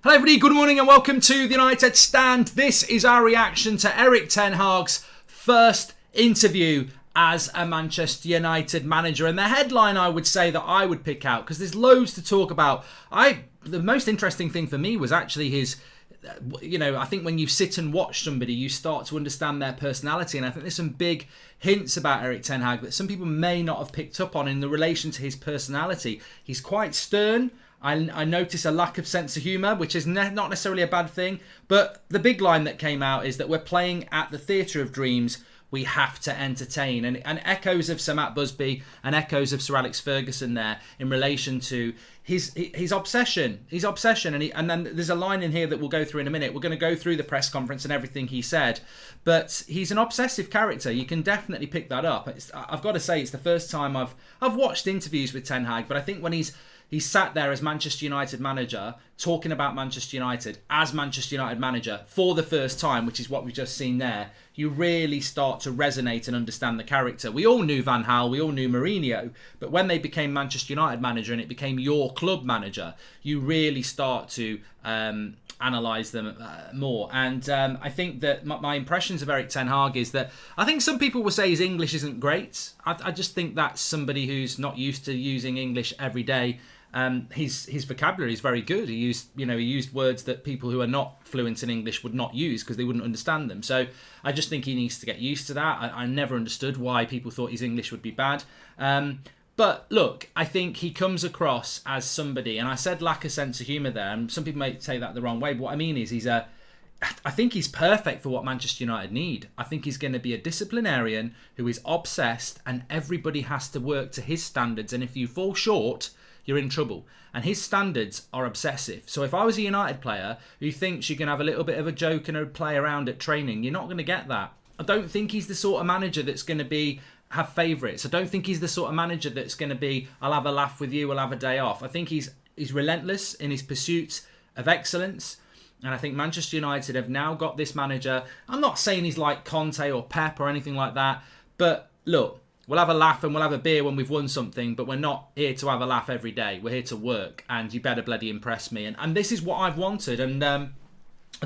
Hello everybody, good morning and welcome to the United Stand. This is our reaction to Erik ten Hag's first interview as a Manchester United manager. And the headline I would say that I would pick out, because there's loads to talk about. The most interesting thing for me was actually his, I think when you sit and watch somebody, you start to understand their personality. And I think there's some big hints about Erik ten Hag that some people may not have picked up on in the relation to his personality. He's quite stern. I notice a lack of sense of humour, which is not necessarily a bad thing. But the big line that came out is that we're playing at the theatre of dreams. We have to entertain. And echoes of Sir Matt Busby and echoes of Sir Alex Ferguson there in relation to his obsession. His obsession. And then there's a line in here that we'll go through in a minute. We're going to go through the press conference and everything he said. But he's an obsessive character. You can definitely pick that up. I've got to say, it's the first time I've watched interviews with Ten Hag. But I think when he's sat there as Manchester United manager, talking about Manchester United as Manchester United manager for the first time, which is what we've just seen there, you really start to resonate and understand the character. We all knew Van Gaal, we all knew Mourinho, but when they became Manchester United manager and it became your club manager, you really start to analyse them more. And I think that my impressions of Erik ten Hag is that I think some people will say his English isn't great. I just think that's somebody who's not used to using English every day. His vocabulary is very good. He used words that people who are not fluent in English would not use because they wouldn't understand them. So I just think he needs to get used to that. I never understood why people thought his English would be bad. But look, I think he comes across as somebody, and I said lack of sense of humour there, and some people may take that the wrong way, but what I mean is I think he's perfect for what Manchester United need. I think he's going to be a disciplinarian who is obsessed, and everybody has to work to his standards, and if you fall short, you're in trouble. And his standards are obsessive. So if I was a United player who thinks you can have a little bit of a joke and a play around at training, you're not going to get that. I don't think he's the sort of manager that's going to have favourites. I don't think he's the sort of manager that's going to be, I'll have a laugh with you, I'll have a day off. I think he's relentless in his pursuit of excellence. And I think Manchester United have now got this manager. I'm not saying he's like Conte or Pep or anything like that. But look, we'll have a laugh and we'll have a beer when we've won something, but we're not here to have a laugh every day. We're here to work, and you better bloody impress me. And this is what I've wanted. And I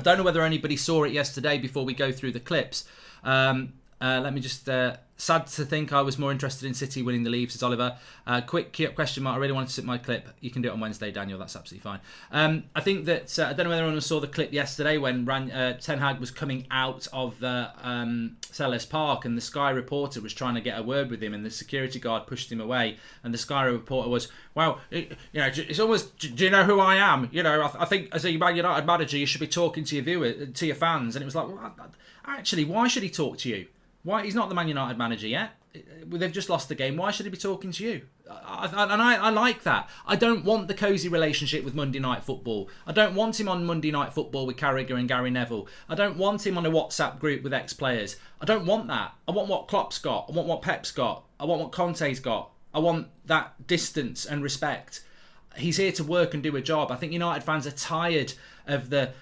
don't know whether anybody saw it yesterday before we go through the clips. Let me just... sad to think I was more interested in City winning the league, says Oliver. Quick question mark. I really wanted to sit my clip. You can do it on Wednesday, Daniel. That's absolutely fine. I think that... I don't know whether anyone saw the clip yesterday when Ten Hag was coming out of the Selhurst Park, and the Sky reporter was trying to get a word with him, and the security guard pushed him away, and the Sky reporter was, well, it's almost, do you know who I am? I think as a Man United manager, you should be talking to your viewers, to your fans. And it was like, well, actually, why should he talk to you? Why? He's not the Man United manager yet. They've just lost the game. Why should he be talking to you? I like that. I don't want the cosy relationship with Monday Night Football. I don't want him on Monday Night Football with Carragher and Gary Neville. I don't want him on a WhatsApp group with ex-players. I don't want that. I want what Klopp's got. I want what Pep's got. I want what Conte's got. I want that distance and respect. He's here to work and do a job. I think United fans are tired of the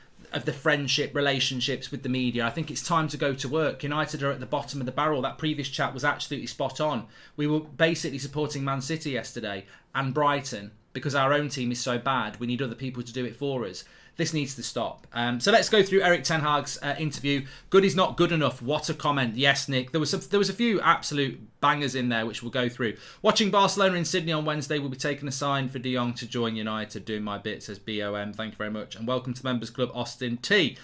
friendship relationships with the media. I think it's time to go to work. United are at the bottom of the barrel. That previous chat was absolutely spot on. We were basically supporting Man City yesterday and Brighton because our own team is so bad. We need other people to do it for us. This needs to stop. So let's go through Erik ten Hag's interview. Good is not good enough. What a comment. Yes, Nick. There was a few absolute bangers in there, which we'll go through. Watching Barcelona in Sydney on Wednesday, we'll be taking a sign for De Jong to join United. Doing my bit, says BOM. Thank you very much. And welcome to Members Club Austin T.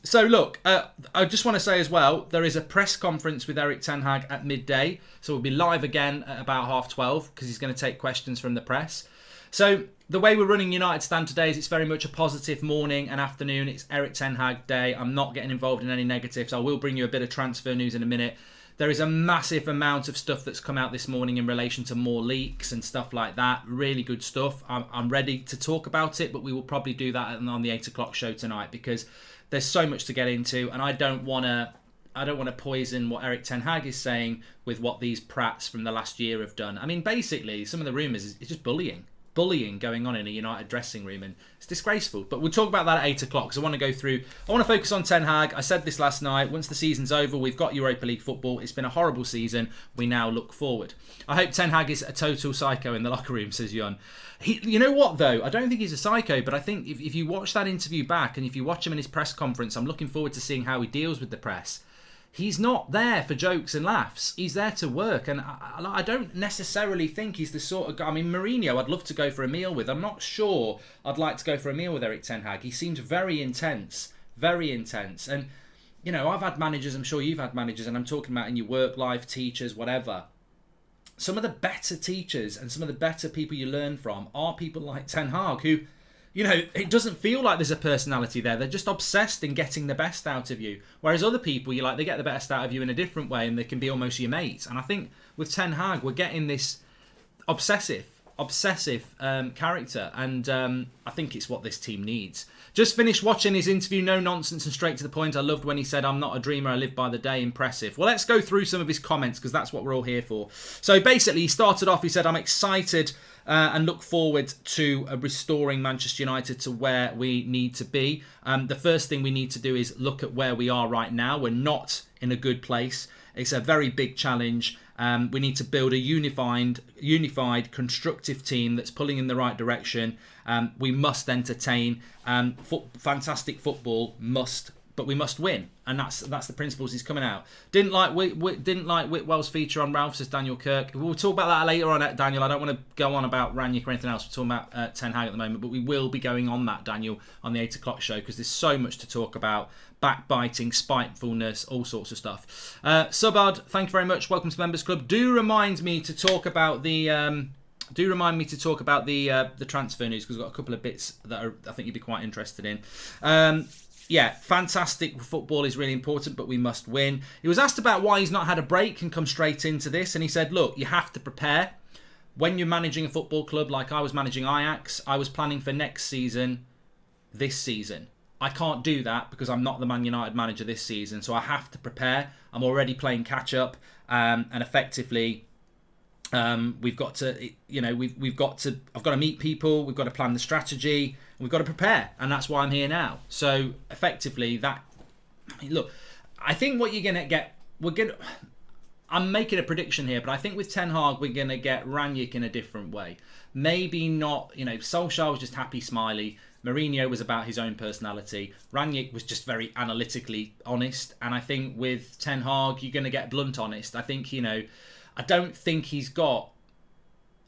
So look, I just want to say as well, there is a press conference with Erik ten Hag at midday. So we'll be live again at about 12:30 because he's going to take questions from the press. So the way we're running United Stand today is it's very much a positive morning and afternoon. It's Erik ten Hag day. I'm not getting involved in any negatives. I will bring you a bit of transfer news in a minute. There is a massive amount of stuff that's come out this morning in relation to more leaks and stuff like that. Really good stuff. I'm ready to talk about it, but we will probably do that on the 8 o'clock show tonight because there's so much to get into, and I don't want to poison what Erik ten Hag is saying with what these prats from the last year have done. I mean, basically, some of the rumours is just bullying. bullying going on in a United dressing room, and it's disgraceful. But we'll talk about that at 8 o'clock, because I want to focus on Ten Hag. I said this last night, once the season's over, we've got Europa League football. It's been a horrible season. We now look forward. I hope Ten Hag is a total psycho in the locker room, says Jon. You know what, though? I don't think he's a psycho, but I think if you watch that interview back, and if you watch him in his press conference, I'm looking forward to seeing how he deals with the press. He's not there for jokes and laughs. He's there to work. And I don't necessarily think he's the sort of guy... I mean, Mourinho, I'd love to go for a meal with. I'm not sure I'd like to go for a meal with Erik ten Hag. He seems very intense. Very intense. And, you know, I've had managers, I'm sure you've had managers, and I'm talking about in your work life, teachers, whatever. Some of the better teachers and some of the better people you learn from are people like Ten Hag, who... You know, it doesn't feel like there's a personality there. They're just obsessed in getting the best out of you. Whereas other people, they get the best out of you in a different way, and they can be almost your mates. And I think with Ten Hag, we're getting this obsessive character. And I think it's what this team needs. Just finished watching his interview, no nonsense and straight to the point. I loved when he said, "I'm not a dreamer, I live by the day." Impressive. Well, let's go through some of his comments, because that's what we're all here for. So basically, he started off, he said, "I'm excited and look forward to restoring Manchester United to where we need to be. The first thing we need to do is look at where we are right now. We're not in a good place. It's a very big challenge. We need to build a unified, constructive team that's pulling in the right direction. We must entertain. Fantastic football but we must win, and that's the principles he's coming out. Didn't like Whitwell's feature on Ralph, says Daniel Kirk. We'll talk about that later on, Daniel. I don't want to go on about Ranić or anything else. We're talking about Ten Hag at the moment, but we will be going on that, Daniel, on the 8 o'clock show, because there's so much to talk about: backbiting, spitefulness, all sorts of stuff. Subad, thank you very much. Welcome to the Members Club. Do remind me to talk about the transfer news, because we've got a couple of bits that I think you'd be quite interested in. Yeah, fantastic football is really important, but we must win. He was asked about why he's not had a break and come straight into this, and he said, look, you have to prepare. When you're managing a football club like I was managing Ajax, I was planning for next season, this season. I can't do that because I'm not the Man United manager this season, so I have to prepare. I'm already playing catch up, and effectively... we've got to, I've got to meet people, we've got to plan the strategy, we've got to prepare, and that's why I'm here now. So effectively look, I think what you're going to get, I'm making a prediction here, but I think with Ten Hag, we're going to get Ranić in a different way. Maybe not, Solskjaer was just happy, smiley. Mourinho was about his own personality. Ranić was just very analytically honest. And I think with Ten Hag, you're going to get blunt honest. I think, I don't think he's got...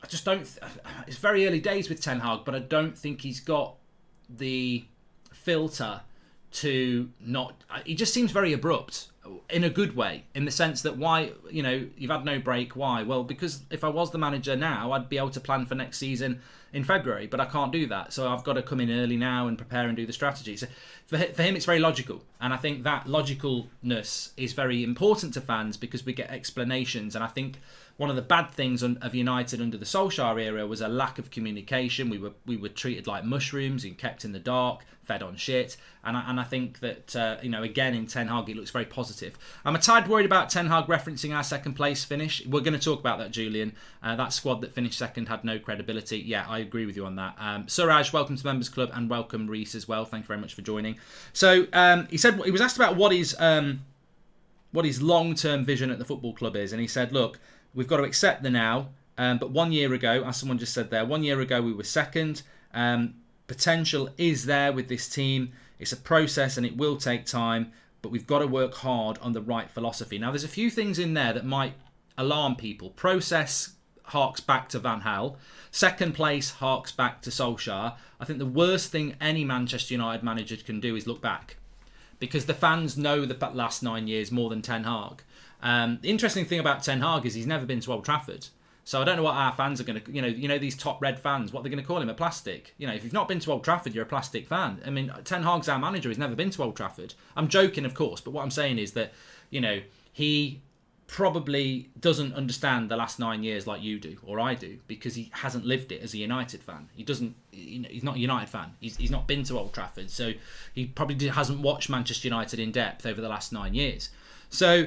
It's very early days with Ten Hag, but I don't think he's got the filter to not... He just seems very abrupt in a good way, in the sense that why, you've had no break. Why? Well, because if I was the manager now, I'd be able to plan for next season in February, but I can't do that. So I've got to come in early now and prepare and do the strategy. So for him, it's very logical. And I think that logicalness is very important to fans, because we get explanations. And I think one of the bad things of United under the Solskjaer era was a lack of communication. We were treated like mushrooms and kept in the dark, fed on shit. And I think that, again, in Ten Hag, it looks very positive. I'm a tad worried about Ten Hag referencing our second place finish. We're going to talk about that, Julian. That squad that finished second had no credibility. Yeah, I agree with you on that. Suraj, welcome to the Members Club, and welcome Reese as well. Thank you very much for joining. So he was asked about what his long-term vision at the football club is, and he said, look, we've got to accept the now, but 1 year ago, as someone just said there, 1 year ago we were second. Potential is there with this team. It's a process and it will take time, but we've got to work hard on the right philosophy. Now, there's a few things in there that might alarm people. Process harks back to Van Gaal. Second place harks back to Solskjaer. I think the worst thing any Manchester United manager can do is look back, because the fans know the last 9 years more than Ten Hag. The interesting thing about Ten Hag is he's never been to Old Trafford. So I don't know what our fans are going to, these top red fans, what they're going to call him, a plastic. If you've not been to Old Trafford, you're a plastic fan. I mean, Ten Hag's our manager. He's never been to Old Trafford. I'm joking, of course, but what I'm saying is that, he probably doesn't understand the last 9 years like you do, or I do, because he hasn't lived it as a United fan. He's not a United fan. He's not been to Old Trafford. So he probably hasn't watched Manchester United in depth over the last 9 years. So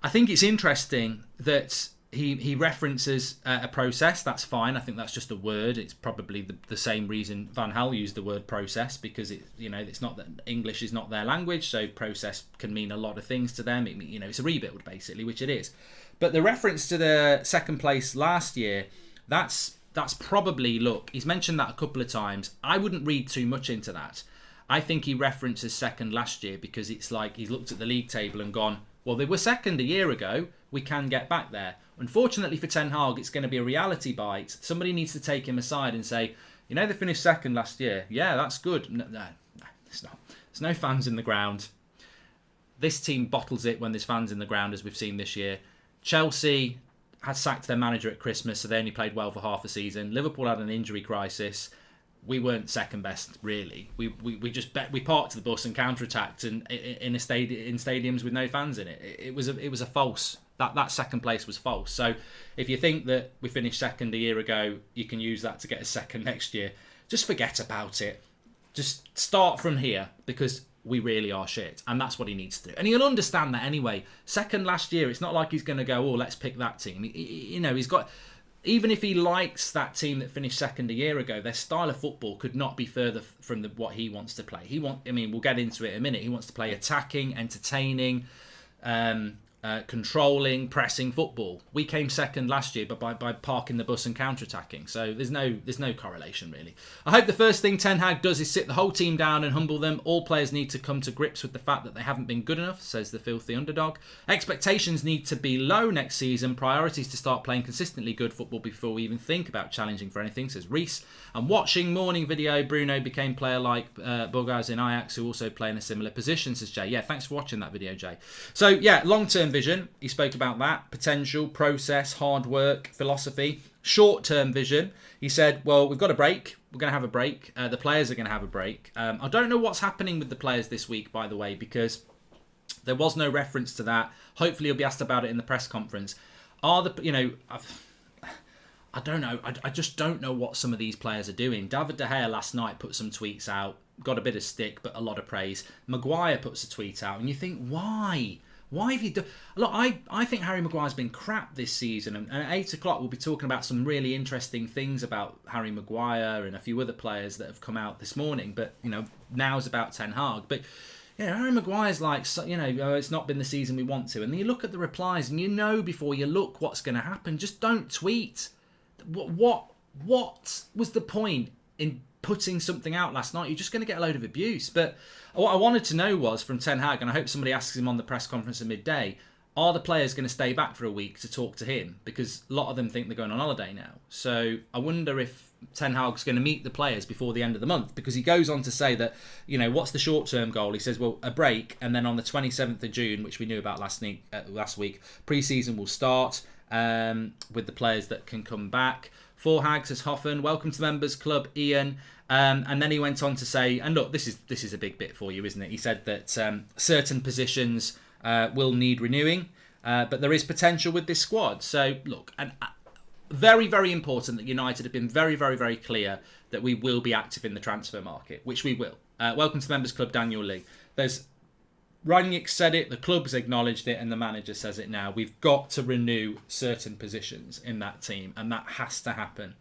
I think it's interesting that he references a process. That's fine. I think that's just a word. It's probably the same reason Van Gaal used the word process, because it's not that English is not their language, so process can mean a lot of things to them. It's a rebuild basically, which it is. But the reference to the second place last year, that's probably, look, he's mentioned that a couple of times. I wouldn't read too much into that. I think he references second last year because it's like he's looked at the league table and gone, well, they were second a year ago. We can get back there. Unfortunately for Ten Hag, it's going to be a reality bite. Somebody needs to take him aside and say, they finished second last year. Yeah, that's good. No, it's not. There's no fans in the ground. This team bottles it when there's fans in the ground, as we've seen this year. Chelsea had sacked their manager at Christmas, so they only played well for half a season. Liverpool had an injury crisis. We weren't second best, really. We parked the bus and counter-attacked in stadiums with no fans in it. It was a false. That second place was false. So if you think that we finished second a year ago, you can use that to get a second next year. Just forget about it. Just start from here, because we really are shit, and that's what he needs to do. And he'll understand that anyway. Second last year, it's not like he's going to go, let's pick that team. He's got. Even if he likes that team that finished second a year ago, their style of football could not be further from what he wants to play. We'll get into it in a minute. He wants to play attacking, entertaining, controlling, pressing football. We came second last year, but by parking the bus and counter-attacking. So there's no correlation, really. I hope the first thing Ten Hag does is sit the whole team down and humble them. All players need to come to grips with the fact that they haven't been good enough, says the filthy underdog. Expectations need to be low next season. Priorities to start playing consistently good football before we even think about challenging for anything, says Reese. And watching morning video, Bruno became player like Bogas in Ajax, who also play in a similar position, says Jay. Yeah, thanks for watching that video, Jay. So yeah, long-term vision. He spoke about that. Potential, process, hard work, philosophy. Short-term vision. He said, well, we've got a break. We're going to have a break. The players are going to have a break. I don't know what's happening with the players this week, by the way, because there was no reference to that. Hopefully he'll be asked about it in the press conference. I don't know. I just don't know what some of these players are doing. David De Gea last night put some tweets out. Got a bit of stick, but a lot of praise. Maguire puts a tweet out, and you think, why? Why have you done... Look, I think Harry Maguire's been crap this season. And at 8 o'clock, we'll be talking about some really interesting things about Harry Maguire and a few other players that have come out this morning. But, now's about Ten Hag. But, Harry Maguire's like, it's not been the season we want to. And then you look at the replies and before you look what's going to happen. Just don't tweet. What was the point in putting something out last night? You're just going to get a load of abuse. But what I wanted to know was from Ten Hag, and I hope somebody asks him on the press conference at midday, are the players going to stay back for a week to talk to him? Because a lot of them think they're going on holiday now. So I wonder if Ten Hag's going to meet the players before the end of the month, because he goes on to say that, what's the short-term goal? He says, well, a break, and then on the 27th of June, which we knew about last week, pre-season will start with the players that can come back. For Hag, says Hoffen, welcome to the Members Club, Ian. And then he went on to say, and look, this is a big bit for you, isn't it? He said that certain positions will need renewing, but there is potential with this squad. So, look, and very, very important that United have been very, very, very clear that we will be active in the transfer market, which we will. Welcome to the Members Club, Daniel Lee. Rangnick said it, the club's acknowledged it, and the manager says it now. We've got to renew certain positions in that team, and that has to happen.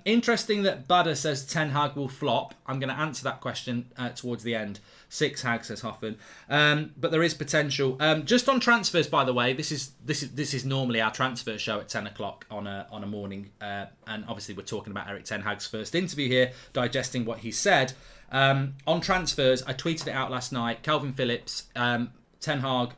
Interesting that Badder says Ten Hag will flop. I'm going to answer that question towards the end. 6 Hag, says Hoffen. But there is potential. Just on transfers, by the way, this is normally our transfer show at 10 o'clock on a morning. And obviously we're talking about Erik Ten Hag's first interview here, digesting what he said. On transfers, I tweeted it out last night. Calvin Phillips, Ten Hag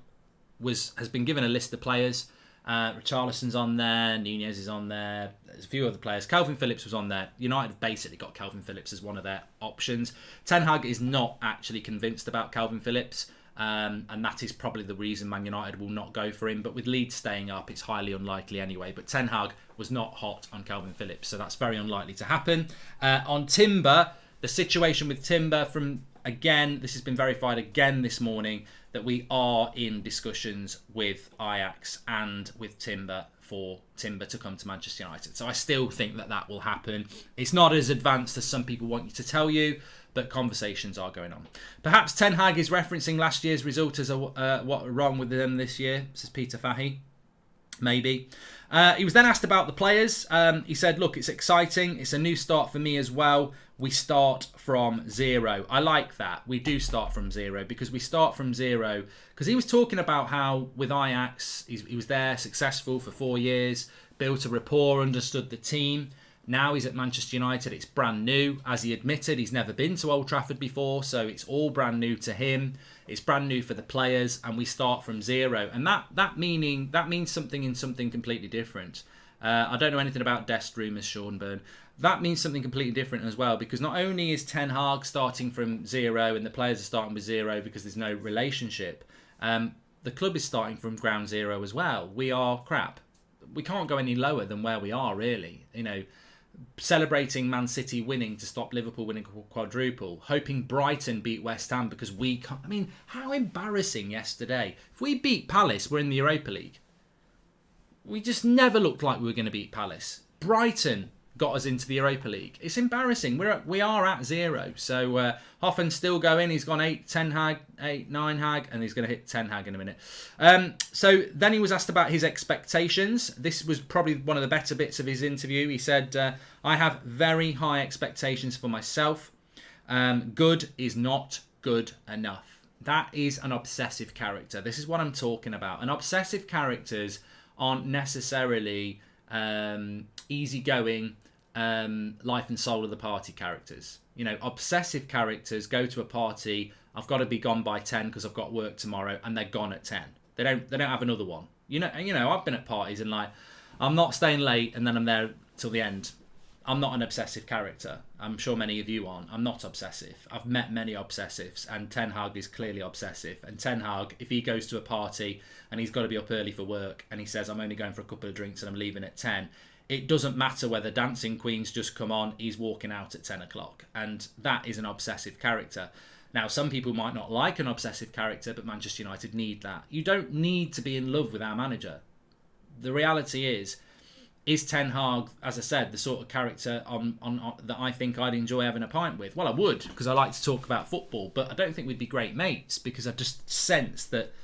has been given a list of players. Richarlison's on there, Nunez is on there, there's a few other players. Calvin Phillips was on there. United have basically got Calvin Phillips as one of their options. Ten Hag is not actually convinced about Calvin Phillips, and that is probably the reason Man United will not go for him. But with Leeds staying up, it's highly unlikely anyway. But Ten Hag was not hot on Calvin Phillips, so that's very unlikely to happen. On Timber, the situation with Timber this has been verified again this morning, that we are in discussions with Ajax and with Timber for Timber to come to Manchester United. So I still think that will happen. It's not as advanced as some people want you to tell you, but conversations are going on. Perhaps Ten Hag is referencing last year's result as what wrong with them this year, says Peter Fahey. maybe. He was then asked about the players. He said, look, it's exciting. It's a new start for me as well. We start from zero. I like that. We do start from zero because we start from zero. Because he was talking about how with Ajax, he was there, successful for 4 years, built a rapport, understood the team. Now he's at Manchester United. It's brand new. As he admitted, he's never been to Old Trafford before, so it's all brand new to him. It's brand new for the players, and we start from zero. And that means something completely different. I don't know anything about desk rumours, Sean Byrne. That means something completely different as well, because not only is Ten Hag starting from zero and the players are starting with zero because there's no relationship, the club is starting from ground zero as well. We are crap. We can't go any lower than where we are, really. You know, celebrating Man City winning to stop Liverpool winning quadruple, hoping Brighton beat West Ham because we can't. I mean, how embarrassing yesterday. If we beat Palace, we're in the Europa League. We just never looked like we were going to beat Palace. Brighton got us into the Europa League. It's embarrassing. We are at zero. So Hoffen's still going. He's gone 8 Hag, 9 Hag, and he's going to hit 10 Hag in a minute. So then he was asked about his expectations. This was probably one of the better bits of his interview. He said, I have very high expectations for myself. Good is not good enough. That is an obsessive character. This is what I'm talking about. And obsessive characters aren't necessarily easygoing, life and soul of the party characters. You know, obsessive characters go to a party. I've got to be gone by 10 because I've got work tomorrow, and they're gone at 10. They don't have another one. You know, I've been at parties and like, I'm not staying late and then I'm there till the end. I'm not an obsessive character. I'm sure many of you aren't. I'm not obsessive. I've met many obsessives, and Ten Hag is clearly obsessive. And Ten Hag, if he goes to a party and he's got to be up early for work and he says, I'm only going for a couple of drinks and I'm leaving at 10, it doesn't matter whether Dancing Queen's just come on, he's walking out at 10 o'clock. And that is an obsessive character. Now, some people might not like an obsessive character, but Manchester United need that. You don't need to be in love with our manager. The reality is Ten Hag, as I said, the sort of character that I think I'd enjoy having a pint with? Well, I would, because I like to talk about football, but I don't think we'd be great mates, because I just sense that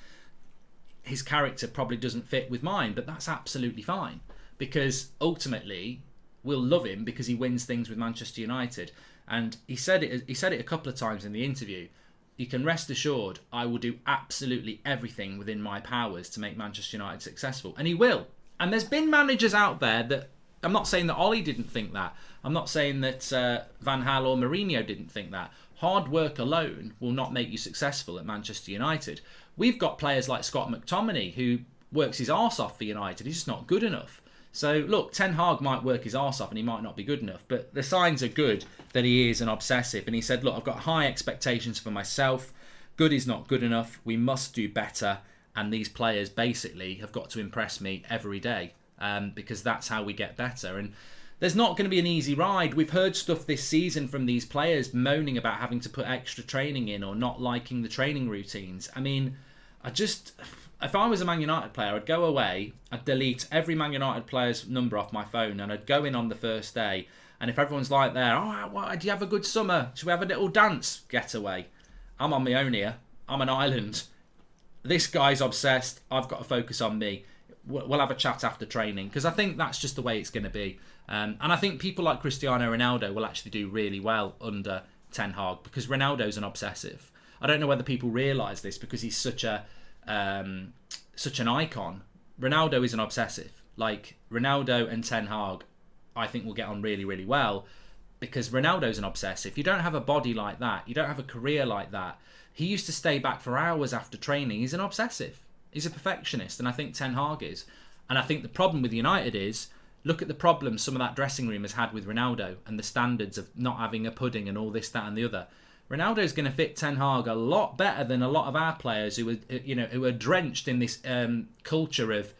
his character probably doesn't fit with mine, but that's absolutely fine, because ultimately we'll love him because he wins things with Manchester United. And he said it a couple of times in the interview. You can rest assured I will do absolutely everything within my powers to make Manchester United successful, and he will. And there's been managers out there that, I'm not saying that Ollie didn't think that. I'm not saying that Van Gaal or Mourinho didn't think that. Hard work alone will not make you successful at Manchester United. We've got players like Scott McTominay who works his arse off for United. He's just not good enough. So look, Ten Hag might work his arse off and he might not be good enough, but the signs are good that he is an obsessive. And he said, look, I've got high expectations for myself. Good is not good enough. We must do better. And these players basically have got to impress me every day, because that's how we get better. And there's not going to be an easy ride. We've heard stuff this season from these players moaning about having to put extra training in or not liking the training routines. I mean, if I was a Man United player, I'd go away, I'd delete every Man United player's number off my phone, and I'd go in on the first day. And if everyone's like there, do you have a good summer? Should we have a little dance getaway? I'm on my own here. I'm an island. This guy's obsessed. I've got to focus on me. We'll have a chat after training, because I think that's just the way it's going to be. And I think people like Cristiano Ronaldo will actually do really well under Ten Hag, because Ronaldo's an obsessive. I don't know whether people realise this, because he's such an icon. Ronaldo is an obsessive. Like, Ronaldo and Ten Hag, I think will get on really, really well, because Ronaldo's an obsessive. You don't have a body like that. You don't have a career like that. He used to stay back for hours after training. He's an obsessive. He's a perfectionist, and I think Ten Hag is. And I think the problem with United is, look at the problems some of that dressing room has had with Ronaldo and the standards of not having a pudding and all this, that and the other. Ronaldo's going to fit Ten Hag a lot better than a lot of our players who are drenched in this culture of,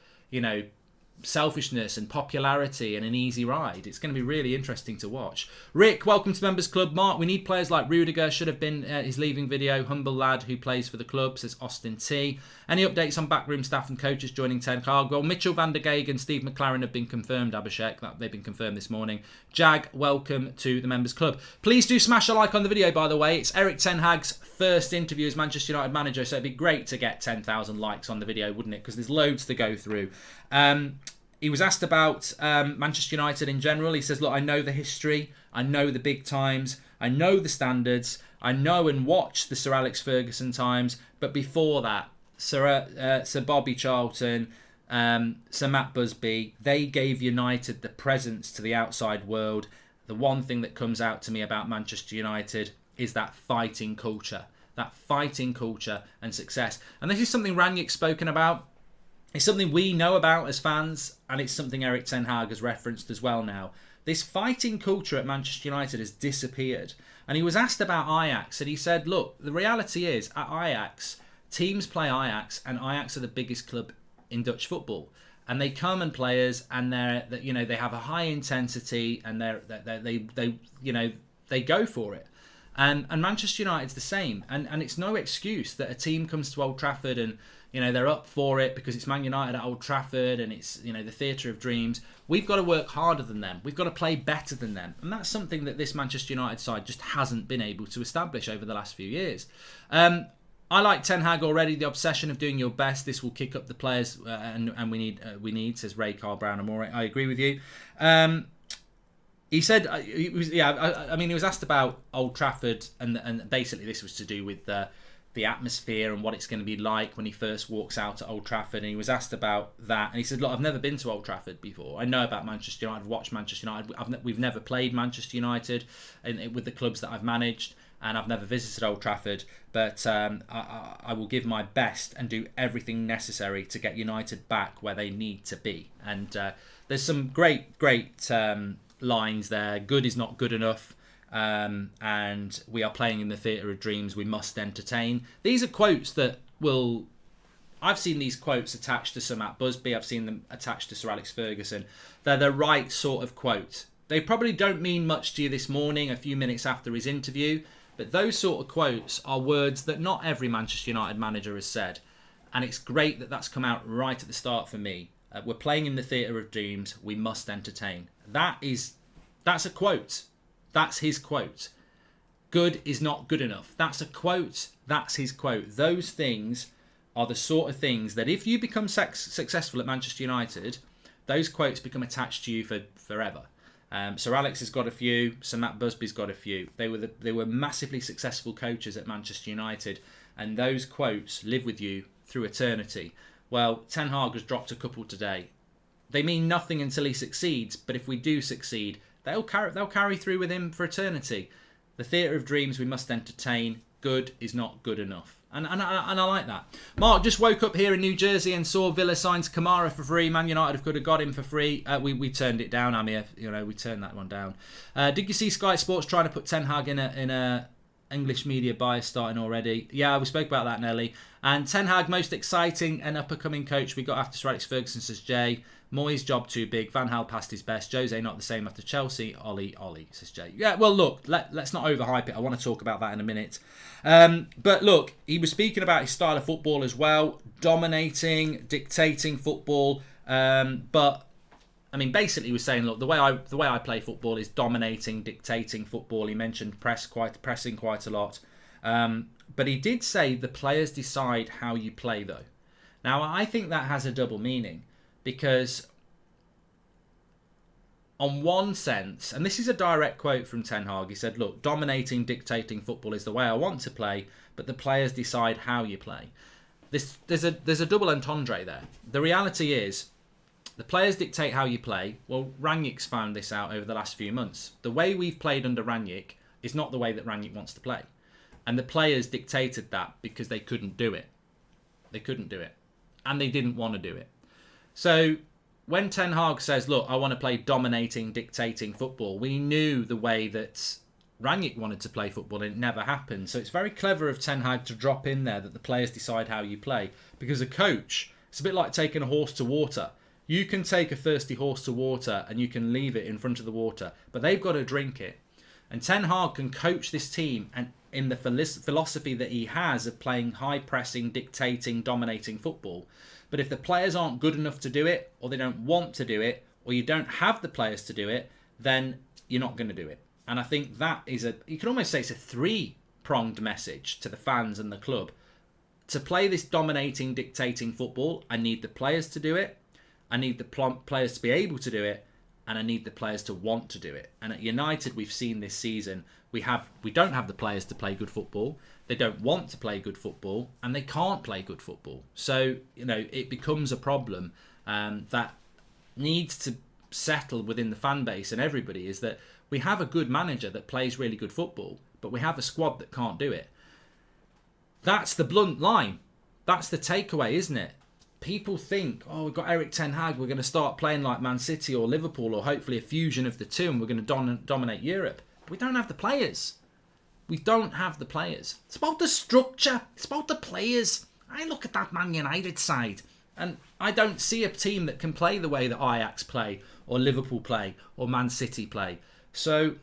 selfishness and popularity and an easy ride. It's going to be really interesting to watch. Rick, welcome to Members Club. Mark, we need players like Rudiger. Should have been his leaving video. Humble lad who plays for the club, says Austin T. Any updates on backroom staff and coaches joining Ten Hag? Well, Mitchell van der Gaag and Steve McLaren have been confirmed, Abhishek. They've been confirmed this morning. Jag, welcome to the Members Club. Please do smash a like on the video, by the way. It's Erik Ten Hag's first interview as Manchester United manager, so it'd be great to get 10,000 likes on the video, wouldn't it? Because there's loads to go through. He was asked about Manchester United in general. He says, look, I know the history, I know the big times, I know the standards, I know and watch the Sir Alex Ferguson times, but before that, Sir Bobby Charlton, Sir Matt Busby, they gave United the presence to the outside world. The one thing that comes out to me about Manchester United is that fighting culture and success. And this is something Rangnick's spoken about. It's something we know about as fans, and it's something Erik Ten Hag has referenced as well now. This fighting culture at Manchester United has disappeared. And he was asked about Ajax, and he said, look, the reality is, at Ajax, teams play Ajax, and Ajax are the biggest club in Dutch football. And they come and players, and they have a high intensity, and they go for it. And Manchester United's the same. And it's no excuse that a team comes to Old Trafford and they're up for it because it's Man United at Old Trafford and it's the theatre of dreams. We've got to work harder than them. We've got to play better than them. And that's something that this Manchester United side just hasn't been able to establish over the last few years. I like Ten Hag already. The obsession of doing your best. This will kick up the players, and we need. Says Ray Carl Brown. I agree with you. He said, he was asked about Old Trafford, and basically this was to do with the atmosphere and what it's going to be like when he first walks out at Old Trafford. And he was asked about that, and he said, look, I've never been to Old Trafford before. I know about Manchester United. I've watched Manchester United. We've never played Manchester United with the clubs that I've managed, and I've never visited Old Trafford. But I will give my best and do everything necessary to get United back where they need to be. And there's some great lines there. Good is not good enough. And we are playing in the theatre of dreams. We must entertain. These are quotes that will... I've seen these quotes attached to Sir Matt Busby. I've seen them attached to Sir Alex Ferguson. They're the right sort of quote. They probably don't mean much to you this morning, a few minutes after his interview. But those sort of quotes are words that not every Manchester United manager has said. And it's great that that's come out right at the start for me. We're playing in the theatre of dreams. We must entertain. That's a quote. That's his quote. Good is not good enough. That's a quote. That's his quote. Those things are the sort of things that if you become successful at Manchester United, those quotes become attached to you for forever. Sir Alex has got a few. Sir Matt Busby's got a few. They were massively successful coaches at Manchester United, and those quotes live with you through eternity. Well, Ten Hag has dropped a couple today. They mean nothing until he succeeds, but if we do succeed, they'll carry through with him for eternity. The theatre of dreams we must entertain. Good is not good enough. And I like that. Mark just woke up here in New Jersey and saw Villa signs Kamara for free. Man United could have got him for free. We turned it down, Amir. We turned that one down. Did you see Sky Sports trying to put Ten Hag in a English media bias starting already? Yeah, we spoke about that, Nelly. And Ten Hag, most exciting and up-and-coming coach we got after Sir Alex Ferguson, says Jay. Moyes' job too big. Van Gaal passed his best. Jose not the same after Chelsea. Ollie, says Jay. Yeah, well, look, let's not overhype it. I want to talk about that in a minute. But look, he was speaking about his style of football as well. Dominating, dictating football. But, I mean, basically he was saying, look, the way I play football is dominating, dictating football. He mentioned pressing quite a lot. But he did say the players decide how you play, though. Now, I think that has a double meaning. Because on one sense, and this is a direct quote from Ten Hag, he said, look, dominating, dictating football is the way I want to play, but the players decide how you play. There's a double entendre there. The reality is, the players dictate how you play. Well, Rangnick's found this out over the last few months. The way we've played under Rangnick is not the way that Rangnick wants to play. And the players dictated that because they couldn't do it. They couldn't do it. And they didn't want to do it. So when Ten Hag says, look, I want to play dominating, dictating football, we knew the way that Rangnick wanted to play football and it never happened. So it's very clever of Ten Hag to drop in there that the players decide how you play. Because a coach, it's a bit like taking a horse to water. You can take a thirsty horse to water and you can leave it in front of the water, but they've got to drink it. And Ten Hag can coach this team and in the philosophy that he has of playing high pressing, dictating, dominating football. But if the players aren't good enough to do it, or they don't want to do it, or you don't have the players to do it, then you're not going to do it. And I think that is you can almost say it's a three-pronged message to the fans and the club. To play this dominating, dictating football, I need the players to do it. I need the players to be able to do it. And I need the players to want to do it. And at United, we've seen this season, we don't have the players to play good football. They don't want to play good football, and they can't play good football. So, it becomes a problem that needs to settle within the fan base and everybody, is that we have a good manager that plays really good football, but we have a squad that can't do it. That's the blunt line. That's the takeaway, isn't it? People think, we've got Erik Ten Hag, we're going to start playing like Man City or Liverpool, or hopefully a fusion of the two, and we're going to dominate Europe. But we don't have the players. We don't have the players. It's about the structure. It's about the players. I look at that Man United side, and I don't see a team that can play the way that Ajax play, or Liverpool play, or Man City play. So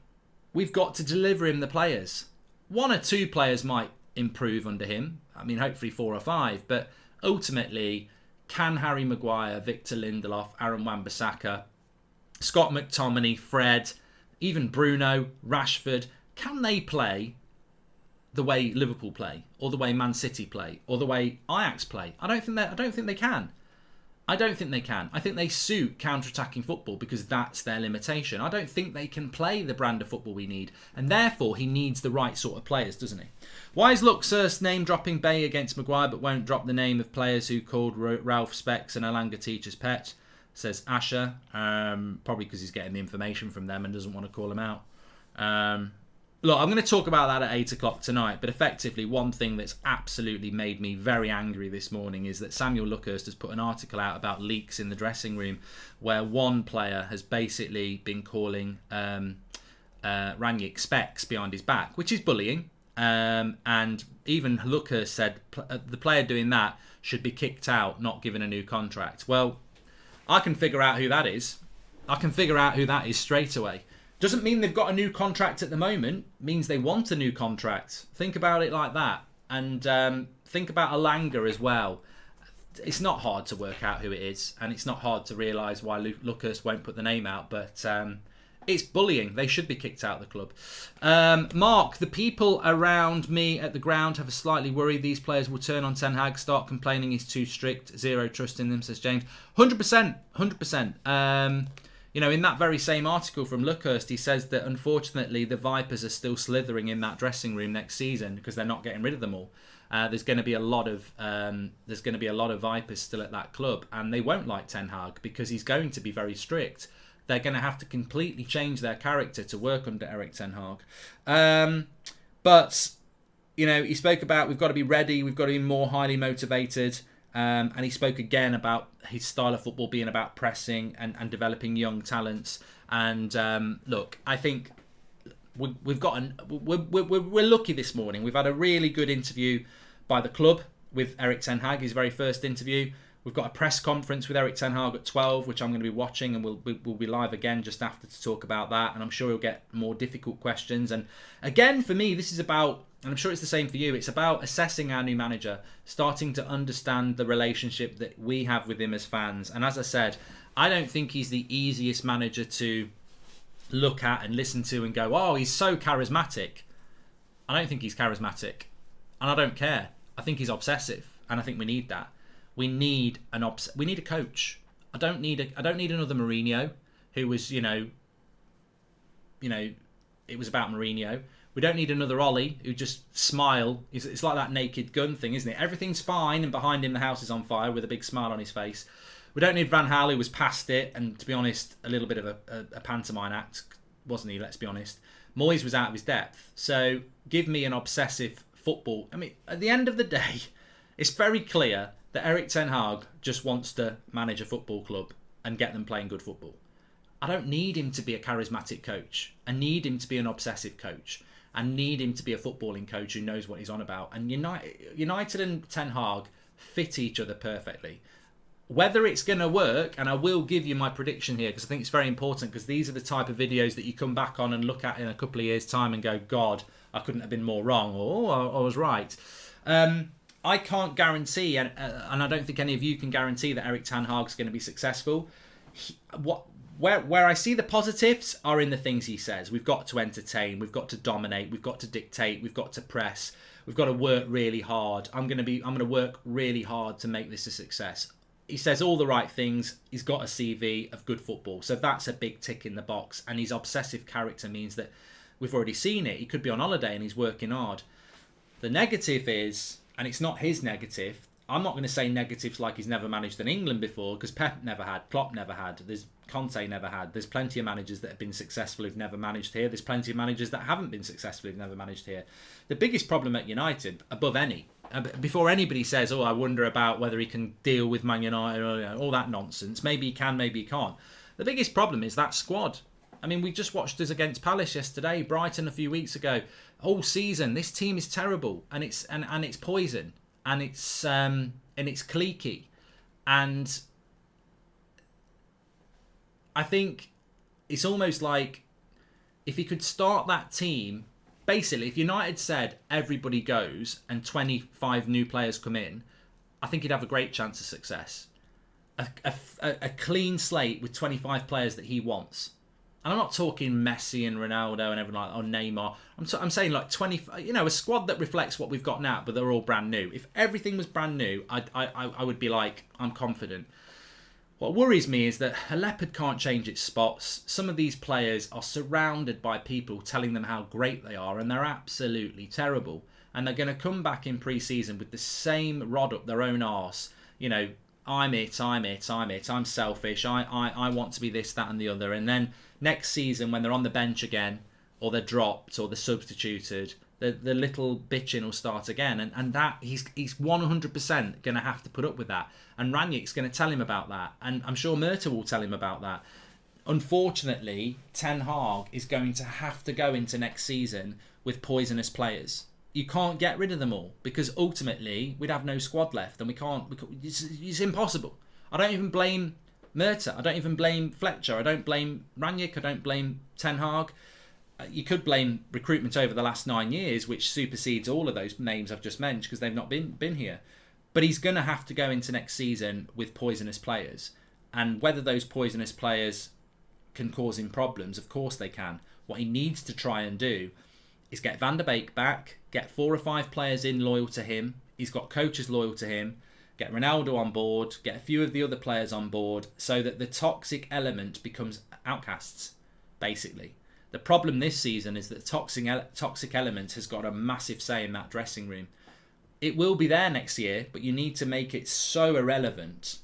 we've got to deliver him the players. 1 or 2 players might improve under him. I mean, hopefully 4 or 5. But ultimately, can Harry Maguire, Victor Lindelof, Aaron Wan-Bissaka, Scott McTominay, Fred, even Bruno, Rashford, can they play the way Liverpool play, or the way Man City play, or the way Ajax play? I don't think they can. I don't think they can. I think they suit counter-attacking football because that's their limitation. I don't think they can play the brand of football we need, and therefore he needs the right sort of players, doesn't he? Why is Luxhurst name-dropping Bay against Maguire but won't drop the name of players who called Ralph Specs and Alanga Teacher's pet? Says Asher. Probably because he's getting the information from them and doesn't want to call them out. Look, I'm going to talk about that at 8 o'clock tonight, but effectively one thing that's absolutely made me very angry this morning is that Samuel Luckhurst has put an article out about leaks in the dressing room where one player has basically been calling Rangnick Specs behind his back, which is bullying. And even Luckhurst said the player doing that should be kicked out, not given a new contract. Well, I can figure out who that is. I can figure out who that is straight away. Doesn't mean they've got a new contract at the moment. Means they want a new contract. Think about it like that. And think about Alanga as well. It's not hard to work out who it is. And it's not hard to realise why Lucas won't put the name out. But it's bullying. They should be kicked out of the club. Mark, the people around me at the ground have a slightly worried these players will turn on Ten Hag, start complaining he's too strict. Zero trust in them, says James. 100%. 100%. In that very same article from Luckhurst, he says that unfortunately the Vipers are still slithering in that dressing room next season because they're not getting rid of them all. There's going to be a lot of Vipers still at that club, and they won't like Ten Hag because he's going to be very strict. They're going to have to completely change their character to work under Erik Ten Hag. But he spoke about we've got to be ready, we've got to be more highly motivated. And he spoke again about his style of football being about pressing and developing young talents. And look, I think we're lucky this morning. We've had a really good interview by the club with Erik Ten Hag, his very first interview. We've got a press conference with Erik Ten Hag at 12, which I'm going to be watching, and we'll be live again just after to talk about that. And I'm sure he'll get more difficult questions. And again, for me, this is about, and I'm sure it's the same for you, it's about assessing our new manager, starting to understand the relationship that we have with him as fans. And as I said, I don't think he's the easiest manager to look at and listen to and go, oh, he's so charismatic. I don't think he's charismatic. And I don't care. I think he's obsessive. And I think we need that. We need a coach. I don't need another Mourinho who was, it was about Mourinho. We don't need another Ollie who just smile. It's like that Naked Gun thing, isn't it? Everything's fine and behind him the house is on fire with a big smile on his face. We don't need Van Gaal who was past it and, to be honest, a little bit of a pantomime act, wasn't he? Let's be honest. Moyes was out of his depth. So give me an obsessive football. I mean, at the end of the day, it's very clear that Erik Ten Hag just wants to manage a football club and get them playing good football. I don't need him to be a charismatic coach. I need him to be an obsessive coach. I need him to be a footballing coach who knows what he's on about. And United and Ten Hag fit each other perfectly. Whether it's going to work, and I will give you my prediction here because I think it's very important, because these are the type of videos that you come back on and look at in a couple of years' time and go, God, I couldn't have been more wrong, or I was right. I can't guarantee, and I don't think any of you can guarantee, that Erik ten Hag's going to be successful. Where I see the positives are in the things he says. We've got to entertain, we've got to dominate, we've got to dictate, we've got to press, we've got to work really hard. I'm going to work really hard to make this a success. He says all the right things. He's got a CV of good football. So that's a big tick in the box. And his obsessive character means that we've already seen it. He could be on holiday and he's working hard. The negative is, and it's not his negative, I'm not going to say negatives like he's never managed in England before, because Pep never had, Klopp never had, there's Conte never had. There's plenty of managers that have been successful who've never managed here. There's plenty of managers that haven't been successful who've never managed here. The biggest problem at United, above any, before anybody says, oh, I wonder about whether he can deal with Man United, or all that nonsense. Maybe he can, maybe he can't. The biggest problem is that squad. I mean, we just watched us against Palace yesterday, Brighton a few weeks ago. All season, this team is terrible, and it's poison, and it's cliquey, and I think it's almost like if he could start that team. Basically, if United said everybody goes and 25 new players come in, I think he'd have a great chance of success. A clean slate with 25 players that he wants. And I'm not talking Messi and Ronaldo and everyone like, or Neymar. I'm saying like 20, a squad that reflects what we've got now, but they're all brand new. If everything was brand new, I would be like, I'm confident. What worries me is that a leopard can't change its spots. Some of these players are surrounded by people telling them how great they are, and they're absolutely terrible. And they're going to come back in pre-season with the same rod up their own arse. I'm selfish, I want to be this, that and the other. And then next season, when they're on the bench again, or they're dropped, or they're substituted, the little bitching will start again. And that he's 100% going to have to put up with that. And Ranić's going to tell him about that. And I'm sure Murta will tell him about that. Unfortunately, Ten Hag is going to have to go into next season with poisonous players. You can't get rid of them all, because ultimately we'd have no squad left, and we can't. It's impossible. I don't even blame Murta. I don't even blame Fletcher. I don't blame Ranić. I don't blame Ten Hag. You could blame recruitment over the last 9 years, which supersedes all of those names I've just mentioned, because they've not been here. But he's going to have to go into next season with poisonous players, and whether those poisonous players can cause him problems, of course they can. What he needs to try and do is get Van der Beek back, get 4 or 5 players in loyal to him. He's got coaches loyal to him. Get Ronaldo on board, get a few of the other players on board, so that the toxic element becomes outcasts, basically. The problem this season is that the toxic element has got a massive say in that dressing room. It will be there next year, but you need to make it so irrelevant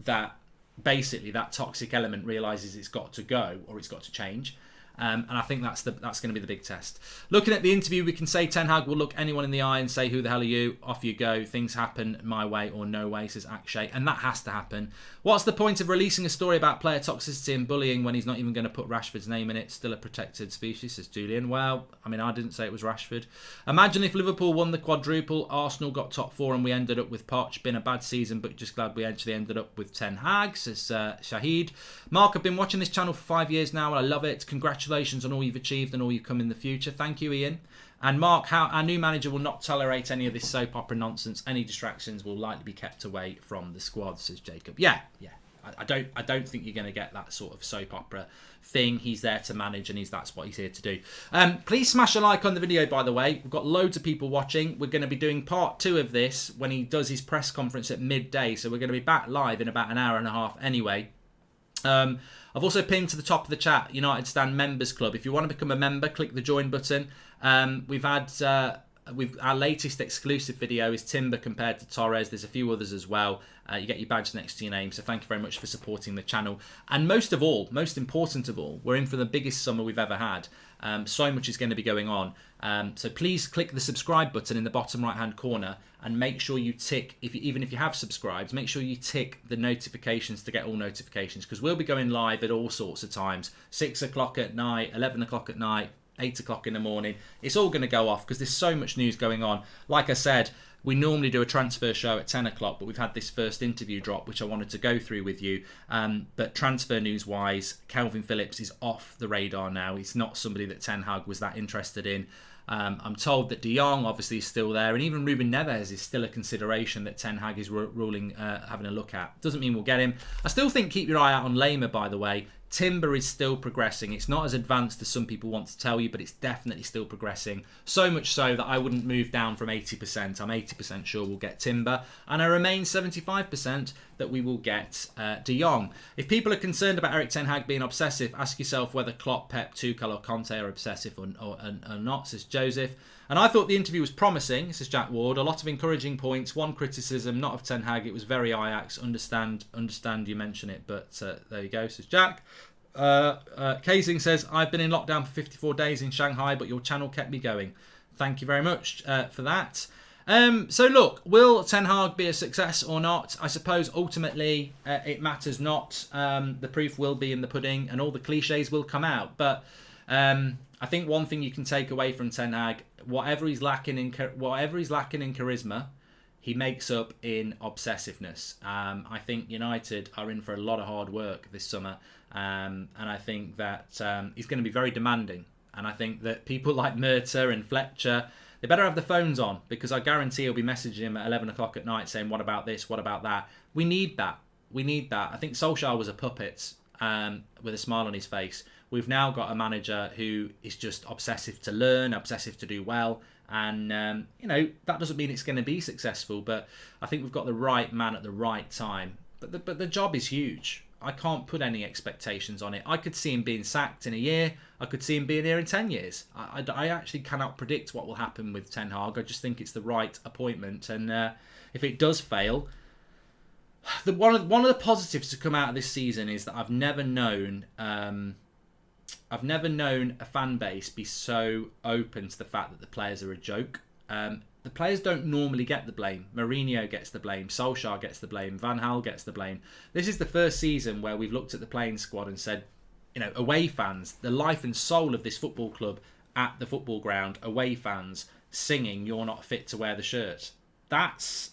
that basically that toxic element realises it's got to go, or it's got to change. And I think that's going to be the big test. Looking at the interview, we can say Ten Hag will look anyone in the eye and say, who the hell are you? Off you go. Things happen my way or no way, says Akshay. And that has to happen. What's the point of releasing a story about player toxicity and bullying when he's not even going to put Rashford's name in it? Still a protected species, says Julian. Well, I mean, I didn't say it was Rashford. Imagine if Liverpool won the quadruple, Arsenal got top 4 and we ended up with Poch. Been a bad season, but just glad we actually ended up with Ten Hag, says Shahid. Mark, I've been watching this channel for 5 years now and I love it. Congratulations on all you've achieved and all you've come in the future. Thank you, Ian. And Mark, our new manager will not tolerate any of this soap opera nonsense. Any distractions will likely be kept away from the squad, says Jacob. Yeah. I don't think you're going to get that sort of soap opera thing. He's there to manage, and that's what he's here to do. Please smash a like on the video, by the way. We've got loads of people watching. We're going to be doing part 2 of this when he does his press conference at midday. So we're going to be back live in about an hour and a half anyway. I've also pinned to the top of the chat United Stand Members Club. If you want to become a member, click the join button. We've had our latest exclusive video is Timber compared to Torres. There's a few others as well. You get your badge next to your name. So thank you very much for supporting the channel. And most important of all, we're in for the biggest summer we've ever had. So much is going to be going on. So please click the subscribe button in the bottom right hand corner and make sure you tick, even if you have subscribed, make sure you tick the notifications to get all notifications, because we'll be going live at all sorts of times. 6 o'clock at night, 11 o'clock at night, 8 o'clock in the morning. It's all going to go off because there's so much news going on. Like I said, we normally do a transfer show at 10 o'clock, but we've had this first interview drop, which I wanted to go through with you. But transfer news-wise, Calvin Phillips is off the radar now. He's not somebody that Ten Hag was that interested in. I'm told that De Jong obviously is still there, and even Ruben Neves is still a consideration that Ten Hag is having a look at. Doesn't mean we'll get him. I still think keep your eye out on Lema, by the way. Timber is still progressing. It's not as advanced as some people want to tell you, but it's definitely still progressing. So much so that I wouldn't move down from 80%. I'm 80% sure we'll get Timber, and I remain 75% that we will get De Jong. If people are concerned about Erik Ten Hag being obsessive, ask yourself whether Klopp, Pep, Tuchel or Conte are obsessive or not, says Joseph. And I thought the interview was promising, says Jack Ward. A lot of encouraging points, one criticism, not of Ten Hag. It was very Ajax. Understand you mention it, but there you go, says Jack. Casing says, I've been in lockdown for 54 days in Shanghai, but your channel kept me going. Thank you very much for that. So look, will Ten Hag be a success or not? I suppose ultimately it matters not. The proof will be in the pudding and all the cliches will come out. But I think one thing you can take away from Ten Hag, whatever he's lacking in charisma, he makes up in obsessiveness. I think United are in for a lot of hard work this summer. And I think that he's going to be very demanding. And I think that people like Murta and Fletcher, they better have the phones on, because I guarantee he'll be messaging him at 11 o'clock at night saying, what about this? What about that? We need that. I think Solskjaer was a puppet with a smile on his face. We've now got a manager who is just obsessive to learn, obsessive to do well. And, that doesn't mean it's going to be successful. But I think we've got the right man at the right time. But the job is huge. I can't put any expectations on it. I could see him being sacked in a year. I could see him being here in 10 years. I actually cannot predict what will happen with Ten Hag. I just think it's the right appointment. And if it does fail, one of the positives to come out of this season is that I've never known a fan base be so open to the fact that the players are a joke. The players don't normally get the blame. Mourinho gets the blame. Solskjaer gets the blame. Van Gaal gets the blame. This is the first season where we've looked at the playing squad and said, away fans, the life and soul of this football club at the football ground, away fans singing, "You're not fit to wear the shirt." That's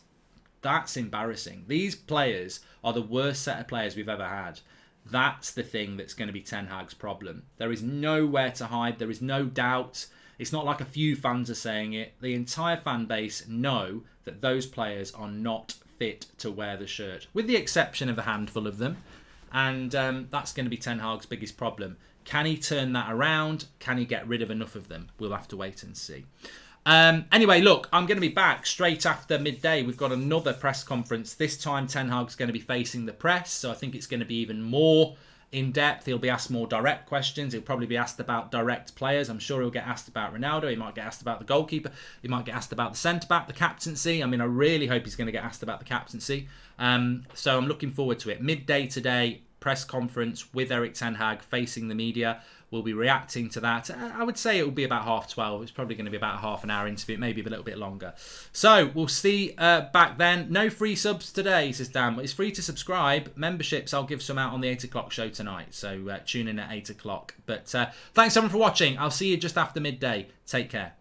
embarrassing. These players are the worst set of players we've ever had. That's the thing that's going to be Ten Hag's problem. There is nowhere to hide. There is no doubt. It's not like a few fans are saying it. The entire fan base know that those players are not fit to wear the shirt, with the exception of a handful of them. And that's going to be Ten Hag's biggest problem. Can he turn that around? Can he get rid of enough of them? We'll have to wait and see. Anyway, look, I'm going to be back straight after midday. We've got another press conference. This time Ten Hag's going to be facing the press, so I think it's going to be even more in-depth. He'll be asked more direct questions. He'll probably be asked about direct players. I'm sure he'll get asked about Ronaldo. He might get asked about the goalkeeper. He might get asked about the centre-back, the captaincy. I mean, I really hope he's going to get asked about the captaincy. So I'm looking forward to it. Midday today, press conference with Erik Ten Hag facing the media. We'll be reacting to that. I would say it will be about 12:30. It's probably going to be about a half an hour interview, maybe a little bit longer. So we'll see back then. No free subs today, says Dan, but it's free to subscribe. Memberships, I'll give some out on the 8 o'clock show tonight. So tune in at 8 o'clock. But thanks everyone for watching. I'll see you just after midday. Take care.